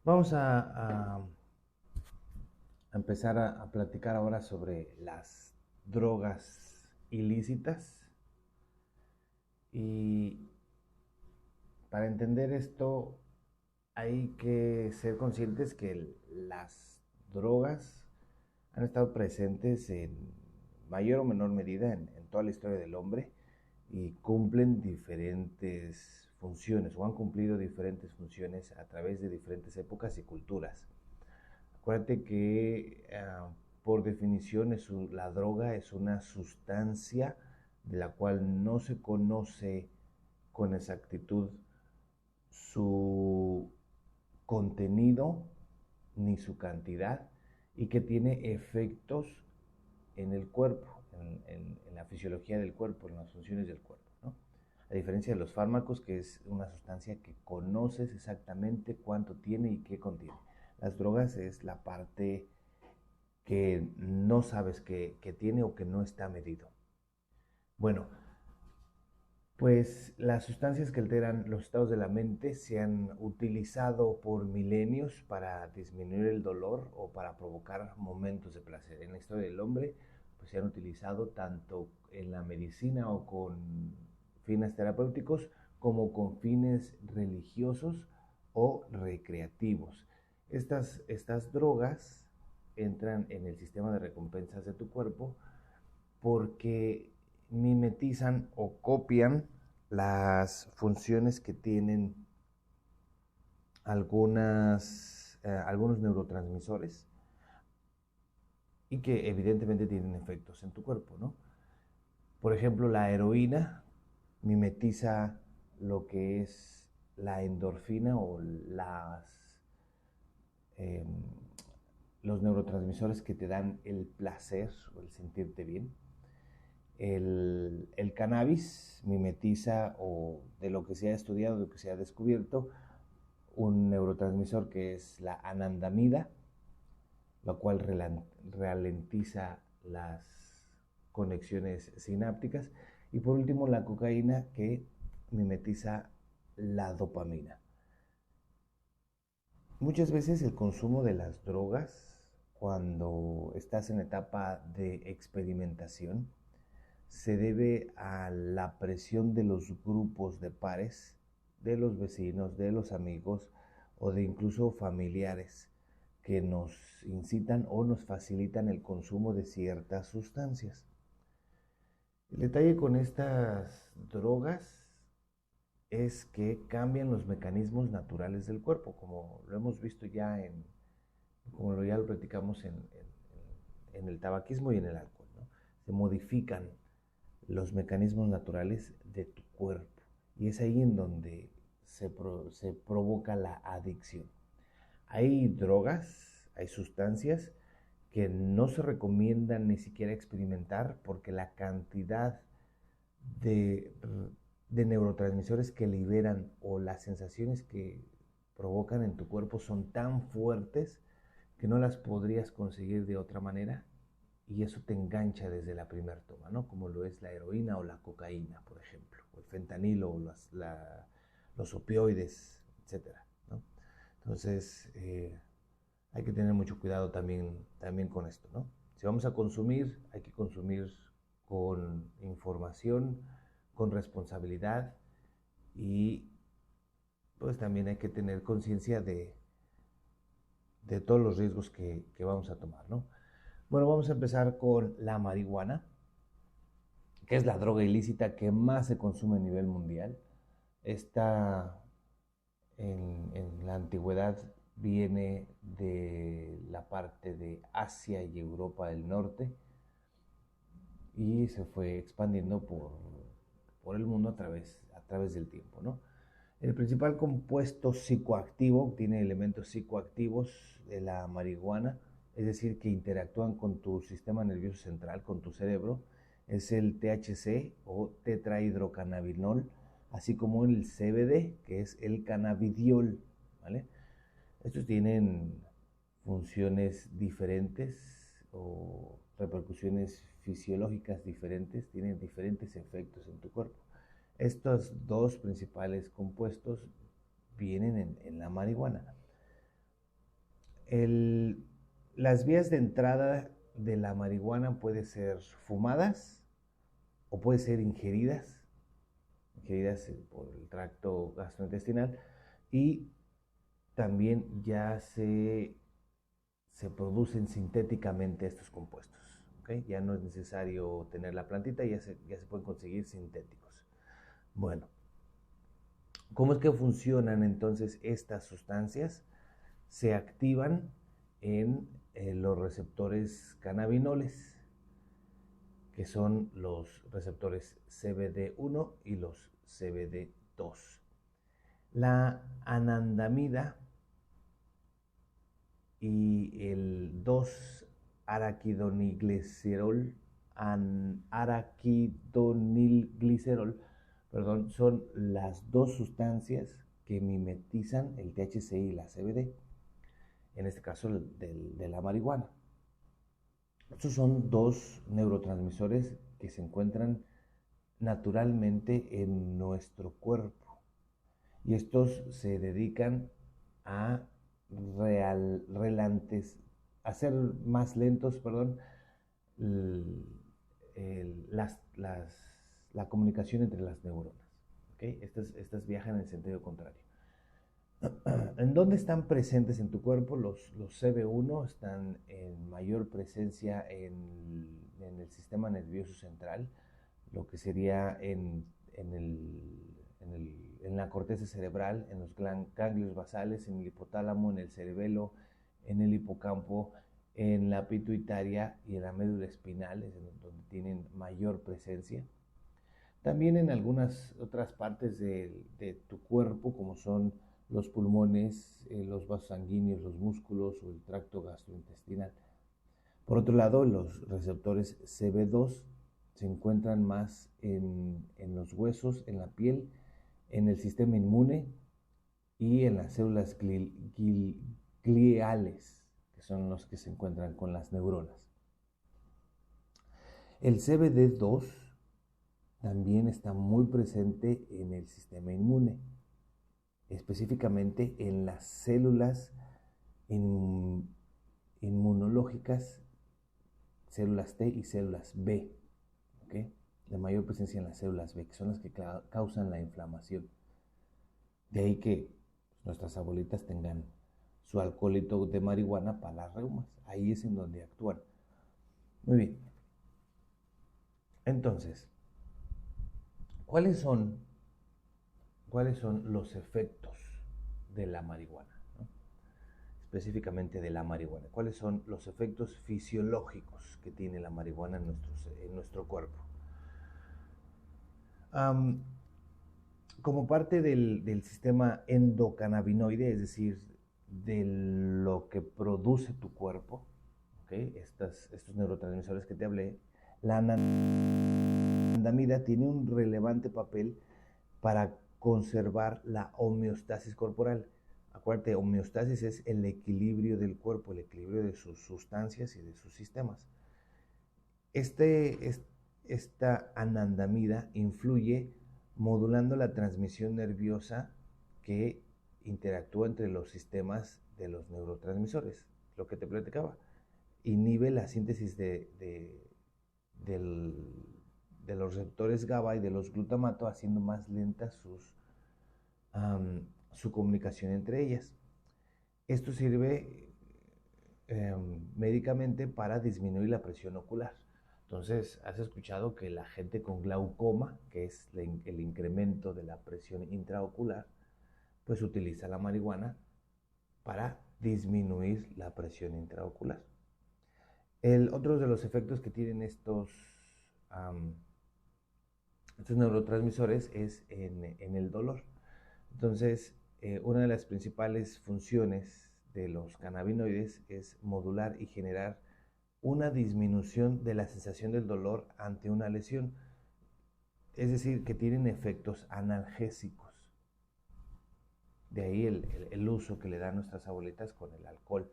Vamos a empezar a platicar ahora sobre las drogas ilícitas. Y para entender esto hay que ser conscientes que las drogas han estado presentes en mayor o menor medida en toda la historia del hombre y cumplen diferentes funciones o han cumplido diferentes funciones a través de diferentes épocas y culturas. Acuérdate que por definición la droga es una sustancia de la cual no se conoce con exactitud su contenido ni su cantidad y que tiene efectos en el cuerpo, en la fisiología del cuerpo, en las funciones del cuerpo, ¿no? A diferencia de los fármacos, que es una sustancia que conoces exactamente cuánto tiene y qué contiene. Las drogas es la parte que no sabes que tiene o que no está medido. Bueno, pues las sustancias que alteran los estados de la mente se han utilizado por milenios para disminuir el dolor o para provocar momentos de placer. En la historia del hombre, pues se han utilizado tanto en la medicina o con fines terapéuticos como con fines religiosos o recreativos. Estas drogas entran en el sistema de recompensas de tu cuerpo porque mimetizan o copian las funciones que tienen algunos neurotransmisores y que evidentemente tienen efectos en tu cuerpo, ¿no? Por ejemplo, la heroína mimetiza lo que es la endorfina o eh, los neurotransmisores que te dan el placer o el sentirte bien. El cannabis mimetiza, o de lo que se ha estudiado, de lo que se ha descubierto, un neurotransmisor que es la anandamida, lo cual ralentiza las conexiones sinápticas. Y por último, la cocaína, que mimetiza la dopamina. Muchas veces el consumo de las drogas, cuando estás en etapa de experimentación, se debe a la presión de los grupos de pares, de los vecinos, de los amigos o de incluso familiares que nos incitan o nos facilitan el consumo de ciertas sustancias. El detalle con estas drogas es que cambian los mecanismos naturales del cuerpo, como lo hemos visto ya lo platicamos en el tabaquismo y en el alcohol, ¿no? Se modifican los mecanismos naturales de tu cuerpo. Y es ahí en donde se provoca la adicción. Hay drogas, hay sustancias que no se recomiendan ni siquiera experimentar porque la cantidad de, de neurotransmisores que liberan o las sensaciones que provocan en tu cuerpo son tan fuertes que no las podrías conseguir de otra manera y eso te engancha desde la primera toma, ¿no? Como lo es la heroína o la cocaína, por ejemplo, o el fentanilo o los opioides, etcétera, ¿no? Entonces, hay que tener mucho cuidado también con esto, ¿no? Si vamos a consumir, hay que consumir con información, con responsabilidad y pues también hay que tener conciencia de todos los riesgos que vamos a tomar, ¿no? Bueno, vamos a empezar con la marihuana, que es la droga ilícita que más se consume a nivel mundial. Esta en la antigüedad viene de la parte de Asia y Europa del Norte y se fue expandiendo por el mundo a través del tiempo, ¿no? El principal compuesto psicoactivo, tiene elementos psicoactivos de la marihuana, es decir, que interactúan con tu sistema nervioso central, con tu cerebro, es el THC o tetrahidrocannabinol, así como el CBD, que es el cannabidiol, ¿vale? Estos tienen funciones diferentes o repercusiones fisiológicas diferentes, tienen diferentes efectos en tu cuerpo. Estos dos principales compuestos vienen en la marihuana. Las vías de entrada de la marihuana pueden ser fumadas o pueden ser ingeridas por el tracto gastrointestinal, y también ya se producen sintéticamente estos compuestos. ¿Okay? Ya no es necesario tener la plantita, ya se pueden conseguir sintéticos. Bueno, ¿cómo es que funcionan entonces estas sustancias? Se activan en los receptores cannabinoles, que son los receptores CBD1 y los CBD2. La anandamida y el 2-araquidonilglicerol, son las dos sustancias que mimetizan el THC y la CBD, en este caso de la marihuana. Estos son dos neurotransmisores que se encuentran naturalmente en nuestro cuerpo, y estos se dedican a hacer más lentos, la comunicación entre las neuronas. ¿Okay? Estas viajan en el sentido contrario. ¿En dónde están presentes en tu cuerpo? Los CB1 están en mayor presencia en el sistema nervioso central, lo que sería en la corteza cerebral, en los ganglios basales, en el hipotálamo, en el cerebelo, en el hipocampo, en la pituitaria y en la médula espinal, es donde tienen mayor presencia. También en algunas otras partes de tu cuerpo, como son los pulmones, los vasos sanguíneos, los músculos o el tracto gastrointestinal. Por otro lado, los receptores CB2 se encuentran más en los huesos, en la piel, en el sistema inmune y en las células gliales, que son los que se encuentran con las neuronas. El CBD2 también está muy presente en el sistema inmune, específicamente en las células inmunológicas, células T y células B, ¿okay? De mayor presencia en las células B, que son las que causan la inflamación. De ahí que nuestras abuelitas tengan su alcoholito de marihuana para las reumas. Ahí es en donde actúan. Muy bien. Entonces, ¿cuáles son los efectos de la marihuana? ¿No? Específicamente de la marihuana. ¿Cuáles son los efectos fisiológicos que tiene la marihuana en nuestro cuerpo? Como parte del sistema endocannabinoide, es decir, de lo que produce tu cuerpo, ¿okay? Estos neurotransmisores que te hablé, la anandamida tiene un relevante papel para conservar la homeostasis corporal. Acuérdate, homeostasis es el equilibrio del cuerpo, el equilibrio de sus sustancias y de sus sistemas. Esta anandamida influye modulando la transmisión nerviosa que interactúa entre los sistemas de los neurotransmisores, lo que te platicaba. Inhibe la síntesis de los receptores GABA y de los glutamato, haciendo más lenta su comunicación entre ellas. Esto sirve médicamente para disminuir la presión ocular. Entonces, has escuchado que la gente con glaucoma, que es el incremento de la presión intraocular, pues utiliza la marihuana para disminuir la presión intraocular. Otro de los efectos que tienen estos neurotransmisores es en el dolor. Entonces, una de las principales funciones de los cannabinoides es modular y generar una disminución de la sensación del dolor ante una lesión. Es decir, que tienen efectos analgésicos. De ahí el uso que le dan nuestras abuelitas con el alcohol.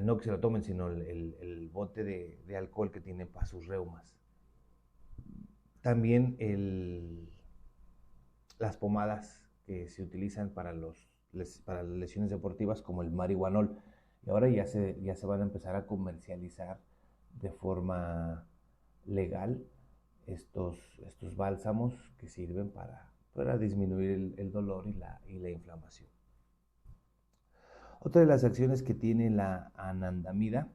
No que se lo tomen, sino el bote de alcohol que tiene para sus reumas. También las pomadas que se utilizan para para las lesiones deportivas como el marihuanol. Y ahora ya se van a empezar a comercializar de forma legal estos bálsamos que sirven para disminuir el dolor y la inflamación. Otra de las acciones que tiene la anandamida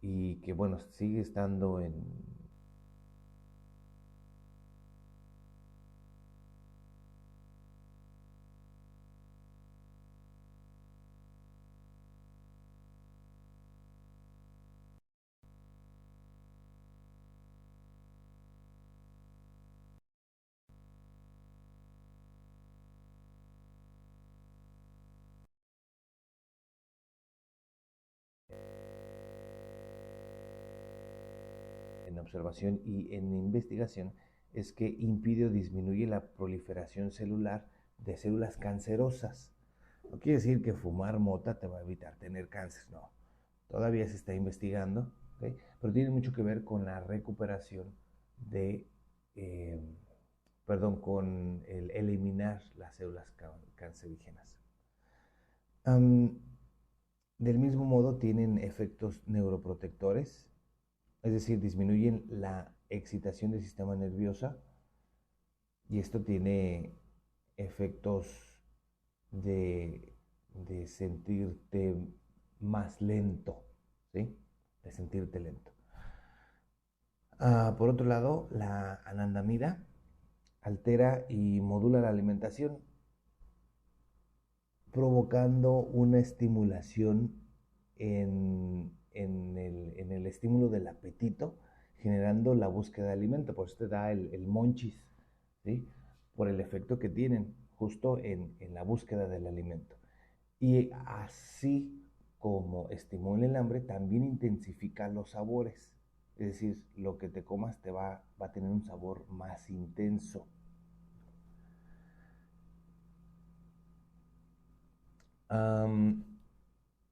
y que, bueno, sigue estando en observación y en investigación, es que impide o disminuye la proliferación celular de células cancerosas. No quiere decir que fumar mota te va a evitar tener cáncer, no. Todavía se está investigando, ¿okay? Pero tiene mucho que ver con la recuperación de, eh, con el eliminar las células cancerígenas. Del mismo modo, tienen efectos neuroprotectores, es decir, disminuyen la excitación del sistema nervioso y esto tiene efectos de, de sentirte más lento, ¿sí? De sentirte lento. Por otro lado, la anandamida altera y modula la alimentación, provocando una estimulación en el estímulo del apetito, generando la búsqueda de alimento. Por eso te da el monchis, ¿sí? Por el efecto que tienen justo en la búsqueda del alimento. Y así como estimula el hambre, también intensifica los sabores. Es decir, lo que te comas va a tener un sabor más intenso.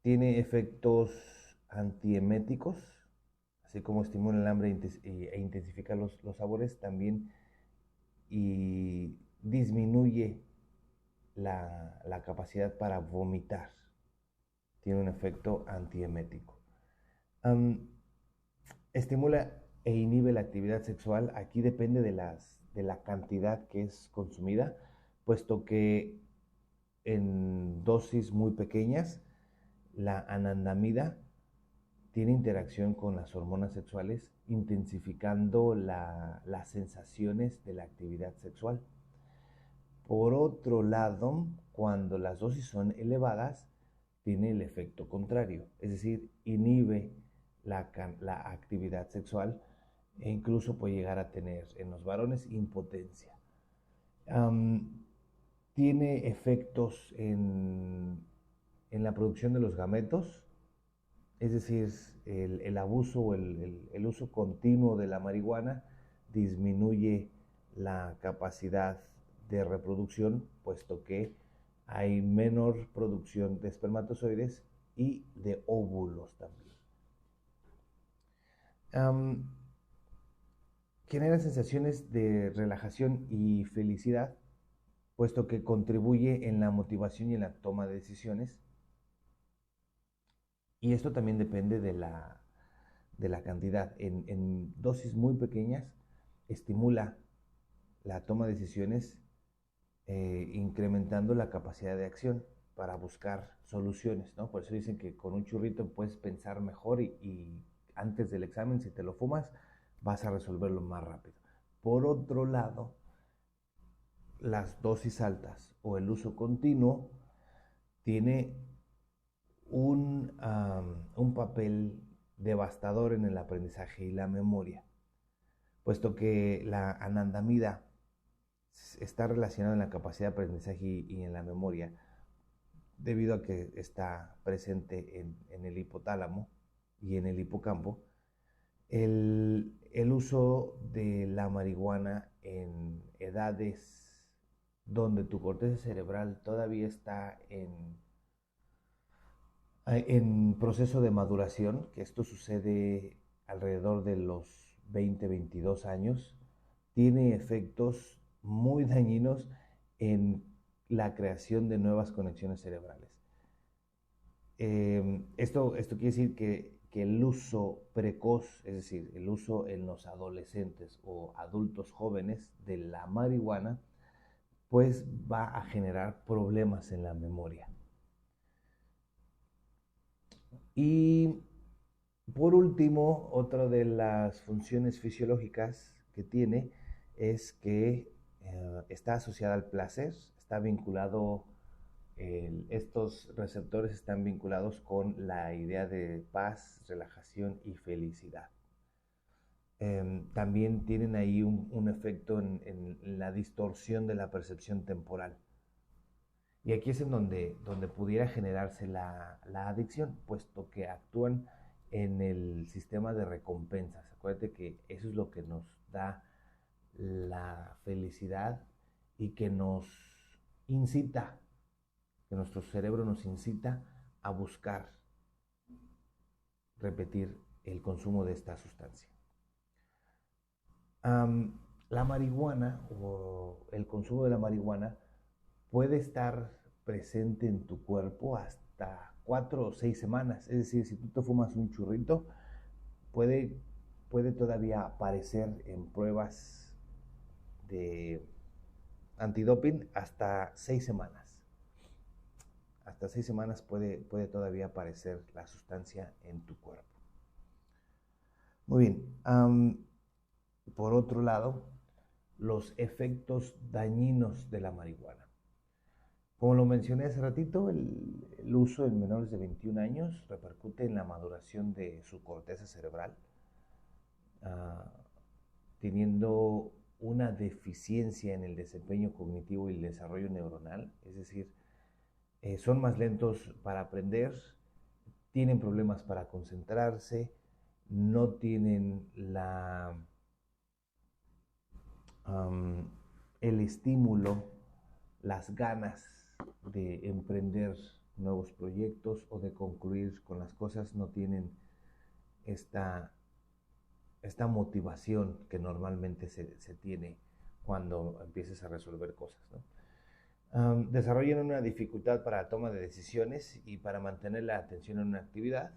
Tiene efectos antieméticos, así como estimula el hambre e intensifica los sabores, también y disminuye la capacidad para vomitar. Tiene un efecto antiemético. Estimula e inhibe la actividad sexual. Aquí depende de la cantidad que es consumida, puesto que en dosis muy pequeñas, la anandamida tiene interacción con las hormonas sexuales, intensificando las sensaciones de la actividad sexual. Por otro lado, cuando las dosis son elevadas, tiene el efecto contrario, es decir, inhibe la actividad sexual e incluso puede llegar a tener en los varones impotencia. Tiene efectos en la producción de los gametos, es decir, el abuso o el uso continuo de la marihuana disminuye la capacidad de reproducción, puesto que hay menor producción de espermatozoides y de óvulos también. Genera sensaciones de relajación y felicidad, puesto que contribuye en la motivación y en la toma de decisiones. Y esto también depende de la cantidad. En dosis muy pequeñas estimula la toma de decisiones, incrementando la capacidad de acción para buscar soluciones, ¿no? Por eso dicen que con un churrito puedes pensar mejor y antes del examen, si te lo fumas, vas a resolverlo más rápido. Por otro lado, las dosis altas o el uso continuo tiene un papel devastador en el aprendizaje y la memoria, puesto que la anandamida está relacionada en la capacidad de aprendizaje y en la memoria, debido a que está presente en el hipotálamo y en el hipocampo. El uso de la marihuana en edades donde tu corteza cerebral todavía está en proceso de maduración, que esto sucede alrededor de los 20-22 años, tiene efectos muy dañinos en la creación de nuevas conexiones cerebrales. Esto quiere decir que el uso precoz, es decir, el uso en los adolescentes o adultos jóvenes de la marihuana, pues va a generar problemas en la memoria. Y por último, otra de las funciones fisiológicas que tiene es que está asociada al placer, está vinculado, estos receptores están vinculados con la idea de paz, relajación y felicidad. También tienen ahí un efecto en la distorsión de la percepción temporal. Y aquí es en donde pudiera generarse la adicción, puesto que actúan en el sistema de recompensas. Acuérdate que eso es lo que nos da la felicidad y que nos incita, que nuestro cerebro nos incita a buscar repetir el consumo de esta sustancia. La marihuana o el consumo de la marihuana puede estar presente en tu cuerpo hasta 4 o 6 semanas. Es decir, si tú te fumas un churrito, puede todavía aparecer en pruebas de antidoping hasta 6 semanas. Hasta 6 semanas puede todavía aparecer la sustancia en tu cuerpo. Muy bien. Por otro lado, los efectos dañinos de la marihuana. Como lo mencioné hace ratito, el uso en menores de 21 años repercute en la maduración de su corteza cerebral, teniendo una deficiencia en el desempeño cognitivo y el desarrollo neuronal, es decir, son más lentos para aprender, tienen problemas para concentrarse, no tienen el estímulo, las ganas de emprender nuevos proyectos o de concluir con las cosas, no tienen esta motivación que normalmente se tiene cuando empiezas a resolver cosas, ¿no? Desarrollan una dificultad para la toma de decisiones y para mantener la atención en una actividad,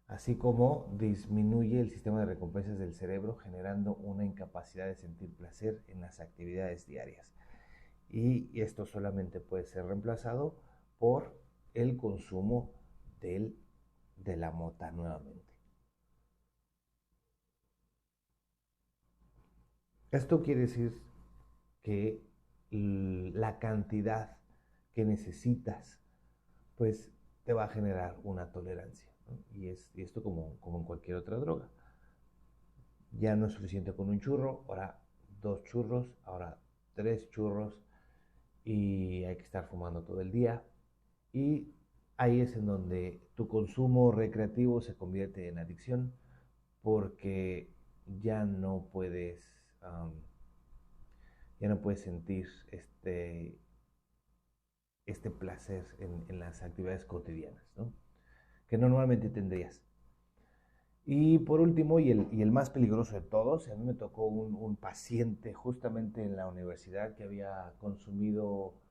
así como disminuye el sistema de recompensas del cerebro, generando una incapacidad de sentir placer en las actividades diarias. Y esto solamente puede ser reemplazado por el consumo de la mota nuevamente. Esto quiere decir que la cantidad que necesitas, pues te va a generar una tolerancia, ¿no? Y esto como en cualquier otra droga. Ya no es suficiente con un churro, ahora 2 churros, ahora 3 churros, y hay que estar fumando todo el día. Y ahí es en donde tu consumo recreativo se convierte en adicción, porque ya no puedes sentir este placer en las actividades cotidianas, ¿no? Que normalmente tendrías. Y por último, y el más peligroso de todos, a mí me tocó un paciente justamente en la universidad que había consumido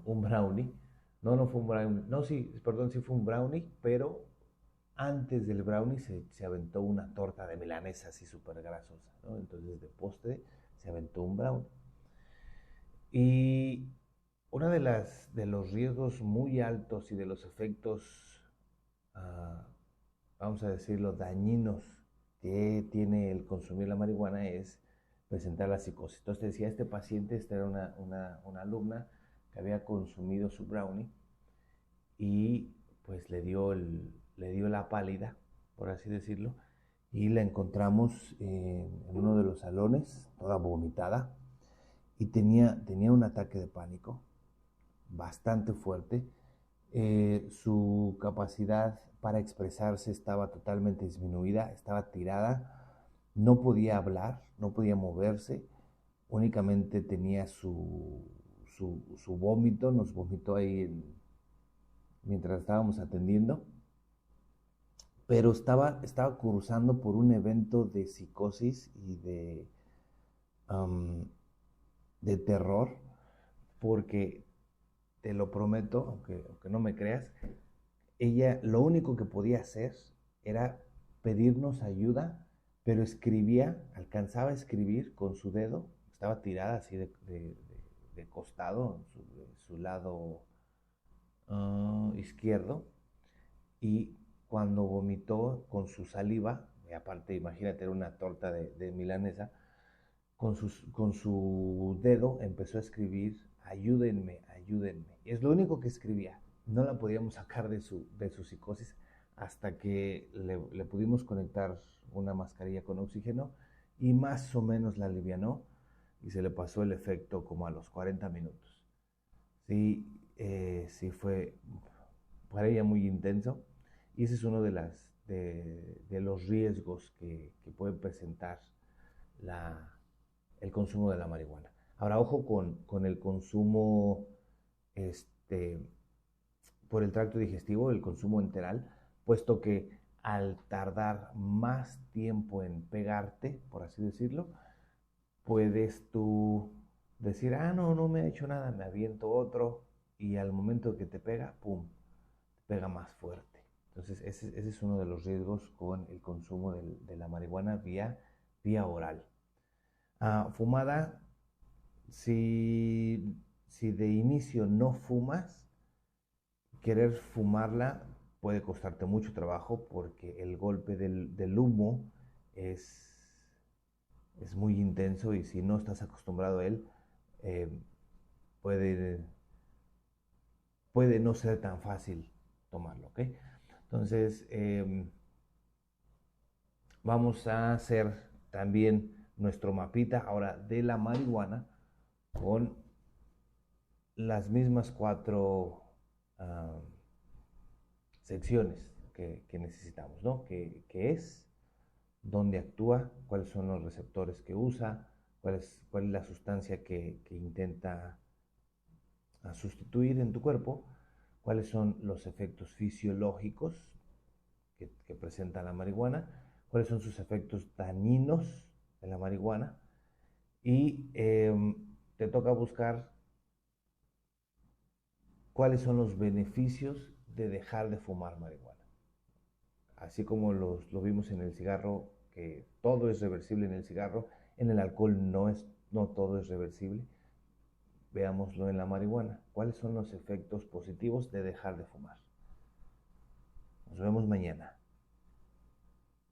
un brownie. No fue un brownie, no, sí, perdón, sí fue un brownie, pero antes del brownie se aventó una torta de milanesa así súper grasosa, ¿no? Entonces de postre se aventó un brownie. Y uno de los riesgos muy altos y de los efectos, vamos a decirlo, dañinos que tiene el consumir la marihuana es presentar la psicosis. Entonces te decía, este paciente, esta era una alumna que había consumido su brownie y pues le dio la pálida, por así decirlo, y la encontramos en uno de los salones, toda vomitada, y tenía un ataque de pánico bastante fuerte. Su capacidad para expresarse estaba totalmente disminuida, estaba tirada, no podía hablar, no podía moverse, únicamente tenía su vómito, nos vomitó ahí mientras estábamos atendiendo, pero estaba cursando por un evento de psicosis y de terror. porque te lo prometo, aunque no me creas, ella lo único que podía hacer era pedirnos ayuda, pero escribía, alcanzaba a escribir con su dedo, estaba tirada así de costado, su lado izquierdo, y cuando vomitó con su saliva, y aparte imagínate era una torta de milanesa, con su dedo empezó a escribir, ayúdenme, ayúdenme. Y es lo único que escribía. No la podíamos sacar de su psicosis hasta que le pudimos conectar una mascarilla con oxígeno y más o menos la alivianó y se le pasó el efecto como a los 40 minutos. Sí, sí fue para ella muy intenso y ese es uno de los riesgos que puede presentar la, el consumo de la marihuana. Ahora, ojo con el consumo este, por el tracto digestivo, el consumo enteral, puesto que al tardar más tiempo en pegarte, por así decirlo, puedes tú decir, no, no me ha hecho nada, me aviento otro, y al momento que te pega, ¡pum!, te pega más fuerte. Entonces, ese es uno de los riesgos con el consumo de la marihuana vía oral. Fumada, si de inicio no fumas, querer fumarla puede costarte mucho trabajo porque el golpe del humo es, es muy intenso y si no estás acostumbrado a él, eh, puede, puede no ser tan fácil tomarlo, ¿ok? Entonces, vamos a hacer también nuestro mapita ahora de la marihuana con las mismas cuatro secciones que necesitamos, ¿no? ¿Qué es? ¿Dónde actúa? ¿Cuáles son los receptores que usa? ¿Cuál es la sustancia que intenta sustituir en tu cuerpo? ¿Cuáles son los efectos fisiológicos que presenta la marihuana? ¿Cuáles son sus efectos dañinos de la marihuana? Y te toca buscar cuáles son los beneficios de dejar de fumar marihuana. Así como lo vimos en el cigarro, que todo es reversible en el cigarro, en el alcohol no todo es reversible. Veámoslo en la marihuana. ¿Cuáles son los efectos positivos de dejar de fumar? Nos vemos mañana.